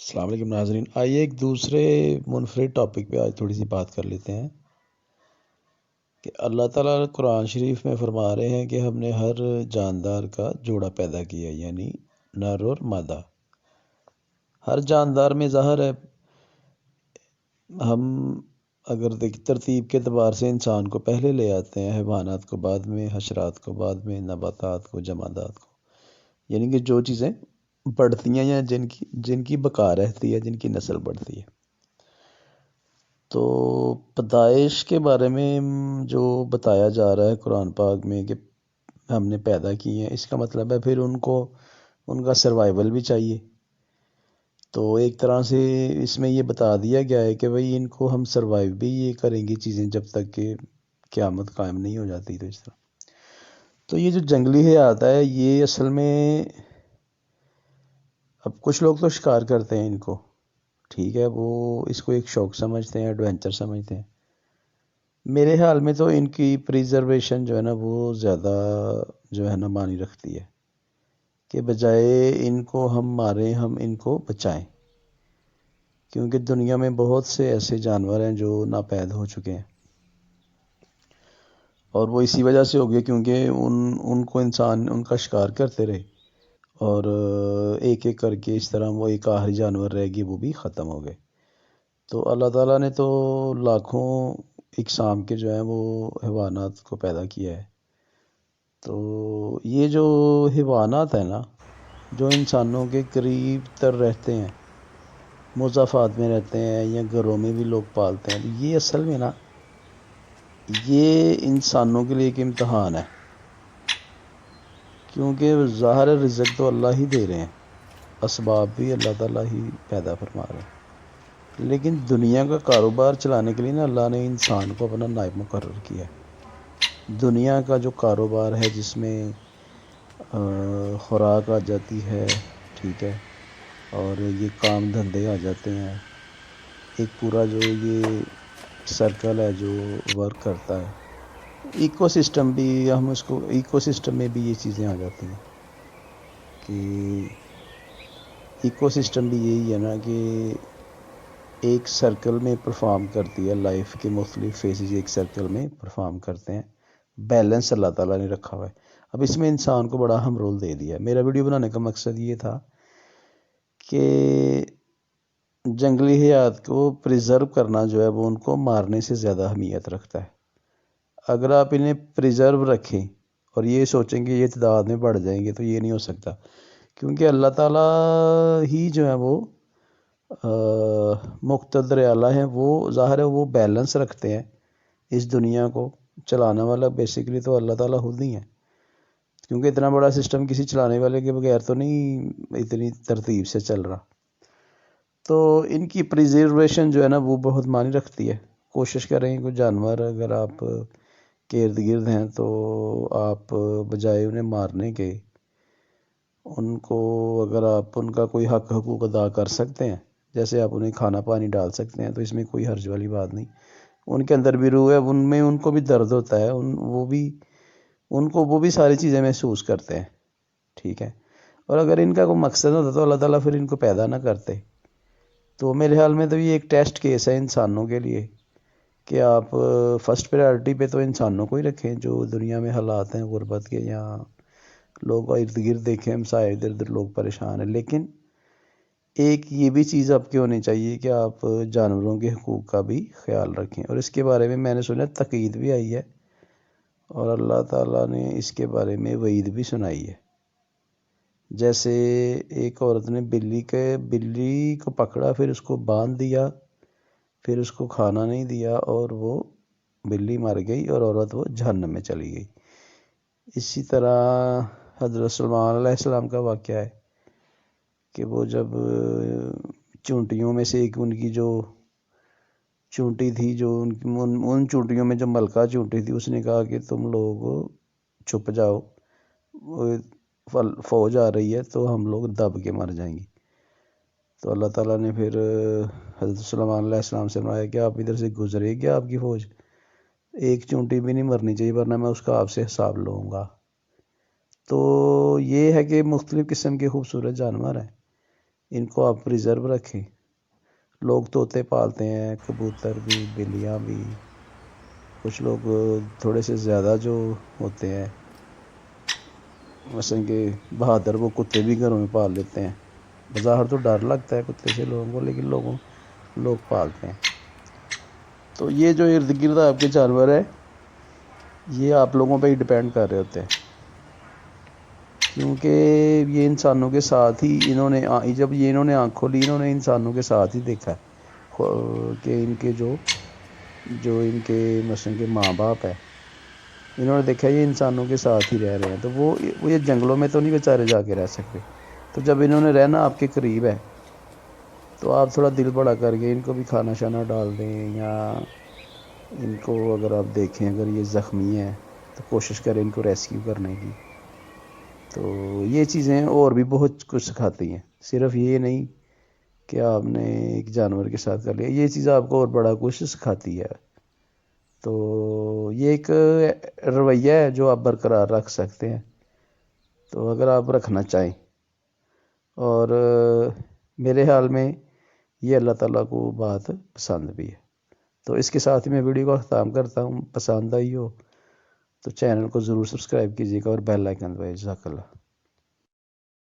السلام علیکم ناظرین، آئیے ایک دوسرے منفرد ٹاپک پہ آج تھوڑی سی بات کر لیتے ہیں کہ اللہ تعالیٰ قرآن شریف میں فرما رہے ہیں کہ ہم نے ہر جاندار کا جوڑا پیدا کیا، یعنی نر اور مادہ۔ ہر جاندار میں ظاہر ہے، ہم اگر ترتیب کے اعتبار سے انسان کو پہلے لے آتے ہیں، حیوانات کو بعد میں، حشرات کو بعد میں، نباتات کو، جمادات کو، یعنی کہ جو چیزیں بڑھتی ہیں یا جن کی بقا رہتی ہے، جن کی نسل بڑھتی ہے۔ تو پیدائش کے بارے میں جو بتایا جا رہا ہے قرآن پاک میں کہ ہم نے پیدا کی ہیں، اس کا مطلب ہے پھر ان کا سروائیول بھی چاہیے۔ تو ایک طرح سے اس میں یہ بتا دیا گیا ہے کہ بھئی ان کو ہم سروائیو بھی یہ کریں گی چیزیں جب تک کہ قیامت قائم نہیں ہو جاتی۔ تو اس طرح تو یہ جو جنگلی حیات ہے، یہ اصل میں اب کچھ لوگ تو شکار کرتے ہیں ان کو، ٹھیک ہے، وہ اس کو ایک شوق سمجھتے ہیں، ایڈونچر سمجھتے ہیں۔ میرے خیال میں تو ان کی پریزرویشن جو ہے نا وہ زیادہ جو ہے نا معنی رکھتی ہے کہ بجائے ان کو ہم ماریں، ہم ان کو بچائیں، کیونکہ دنیا میں بہت سے ایسے جانور ہیں جو ناپید ہو چکے ہیں، اور وہ اسی وجہ سے ہو گئے کیونکہ ان کو انسان ان کا شکار کرتے رہے، اور ایک ایک کر کے اس طرح وہ ایک آخری جانور رہ گی، وہ بھی ختم ہو گئے۔ تو اللہ تعالیٰ نے تو لاکھوں اقسام کے جو ہیں وہ حیوانات کو پیدا کیا ہے۔ تو یہ جو حیوانات ہیں نا، جو انسانوں کے قریب تر رہتے ہیں، مضافات میں رہتے ہیں یا گھروں میں بھی لوگ پالتے ہیں، تو یہ اصل میں نا یہ انسانوں کے لیے ایک امتحان ہے، کیونکہ ظاہر رزق تو اللہ ہی دے رہے ہیں، اسباب بھی اللہ تعالیٰ ہی پیدا فرما رہے ہیں، لیکن دنیا کا کاروبار چلانے کے لیے نا اللہ نے انسان کو اپنا نائب مقرر کیا ہے۔ دنیا کا جو کاروبار ہے جس میں خوراک آ جاتی ہے، ٹھیک ہے، اور یہ کام دھندے آ جاتے ہیں، ایک پورا جو یہ سرکل ہے جو ورک کرتا ہے، ایکو سسٹم بھی، ہم اس کو ایکو سسٹم میں بھی یہ چیزیں آ جاتی ہیں کہ ایکو سسٹم بھی یہی ہے نا کہ ایک سرکل میں پرفارم کرتی ہے، لائف کے مختلف فیزز ایک سرکل میں پرفارم کرتے ہیں، بیلنس اللہ تعالیٰ نے رکھا ہوا ہے۔ اب اس میں انسان کو بڑا اہم رول دے دیا ہے۔ میرا ویڈیو بنانے کا مقصد یہ تھا کہ جنگلی حیات کو پریزرو کرنا جو ہے وہ ان کو مارنے سے زیادہ اہمیت رکھتا ہے۔ اگر آپ انہیں پریزرو رکھیں اور یہ سوچیں کہ یہ تعداد میں بڑھ جائیں گے، تو یہ نہیں ہو سکتا، کیونکہ اللہ تعالیٰ ہی جو ہے وہ مقتدر اعلیٰ ہیں، وہ ظاہر ہے وہ بیلنس رکھتے ہیں اس دنیا کو چلانے والا بیسیکلی تو اللہ تعالیٰ خود ہی ہیں، کیونکہ اتنا بڑا سسٹم کسی چلانے والے کے بغیر تو نہیں اتنی ترتیب سے چل رہا۔ تو ان کی پریزرویشن جو ہے نا وہ بہت معنی رکھتی ہے۔ کوشش کریں کہ جانور اگر آپ کے ارد گرد ہیں تو آپ بجائے انہیں مارنے کے، ان کو اگر آپ ان کا کوئی حقوق ادا کر سکتے ہیں، جیسے آپ انہیں کھانا پانی ڈال سکتے ہیں، تو اس میں کوئی حرج والی بات نہیں۔ ان کے اندر بھی روح ہے، ان کو بھی درد ہوتا ہے، وہ بھی ساری چیزیں محسوس کرتے ہیں، ٹھیک ہے۔ اور اگر ان کا کوئی مقصد ہوتا تو اللہ تعالیٰ پھر ان کو پیدا نہ کرتے۔ تو میرے خیال میں تو یہ ایک ٹیسٹ کیس ہے انسانوں کے لیے کہ آپ فرسٹ پریارٹی پہ تو انسانوں کو ہی رکھیں، جو دنیا میں حالات ہیں غربت کے، یا لوگ ارد گرد دیکھیں ہمسائے ادھر ادھر لوگ پریشان ہیں، لیکن ایک یہ بھی چیز آپ کی ہونی چاہیے کہ آپ جانوروں کے حقوق کا بھی خیال رکھیں، اور اس کے بارے میں نے سنا تقید بھی آئی ہے، اور اللہ تعالیٰ نے اس کے بارے میں وعید بھی سنائی ہے۔ جیسے ایک عورت نے بلی کو پکڑا، پھر اس کو باندھ دیا، پھر اس کو کھانا نہیں دیا، اور وہ بلی مر گئی اور عورت وہ جہنم میں چلی گئی۔ اسی طرح حضرت سلمان علیہ السلام کا واقعہ ہے کہ وہ جب چونٹیوں میں سے ایک ان کی جو چونٹی تھی، جو ان چونٹیوں میں جو ملکہ چونٹی تھی، اس نے کہا کہ تم لوگ چھپ جاؤ، فوج آ رہی ہے تو ہم لوگ دب کے مر جائیں گے۔ تو اللہ تعالیٰ نے پھر حضرت سلیمان علیہ السلام سے فرمایا کہ آپ ادھر سے گزرے گی آپ کی فوج، ایک چونٹی بھی نہیں مرنی چاہیے ورنہ میں اس کا آپ سے حساب لوں گا۔ تو یہ ہے کہ مختلف قسم کے خوبصورت جانور ہیں، ان کو آپ پریزرو رکھیں. لوگ طوطے پالتے ہیں، کبوتر بھی، بلیاں بھی. کچھ لوگ تھوڑے سے زیادہ جو ہوتے ہیں مثلا کہ بہادر، وہ کتے بھی گھروں میں پال لیتے ہیں. بظاہر تو ڈر لگتا ہے کتے سے لوگوں کو، لیکن لوگ پالتے ہیں. تو یہ جو ارد گرد آپ کے جانور ہے، یہ آپ لوگوں پہ ہی ڈپینڈ کر رہے ہوتے ہیں، کیونکہ یہ انسانوں کے ساتھ ہی جب انہوں نے آنکھ کھولی، انہوں نے انسانوں کے ساتھ ہی دیکھا کہ ان کے جو ان کے مثلا کے ماں باپ ہے، انہوں نے دیکھا یہ انسانوں کے ساتھ ہی رہ رہے ہیں. تو وہ یہ جنگلوں میں تو نہیں بیچارے جا کے رہ سکتے. تو جب انہوں نے رہنا آپ کے قریب ہے، تو آپ تھوڑا دل بڑا کر کے ان کو بھی کھانا شانا ڈال دیں، یا ان کو اگر آپ دیکھیں اگر یہ زخمی ہے تو کوشش کریں ان کو ریسکیو کرنے کی. تو یہ چیزیں اور بھی بہت کچھ سکھاتی ہیں، صرف یہ نہیں کہ آپ نے ایک جانور کے ساتھ کر لیا. یہ چیز آپ کو اور بڑا کچھ سکھاتی ہے. تو یہ ایک رویہ ہے جو آپ برقرار رکھ سکتے ہیں، تو اگر آپ رکھنا چاہیں. اور میرے خیال میں یہ اللہ تعالیٰ کو بات پسند بھی ہے. تو اس کے ساتھ ہی میں ویڈیو کو ختم کرتا ہوں. پسند آئی ہو تو چینل کو ضرور سبسکرائب کیجیے گا اور بیل آئیکن دبائیے. جزاک اللہ.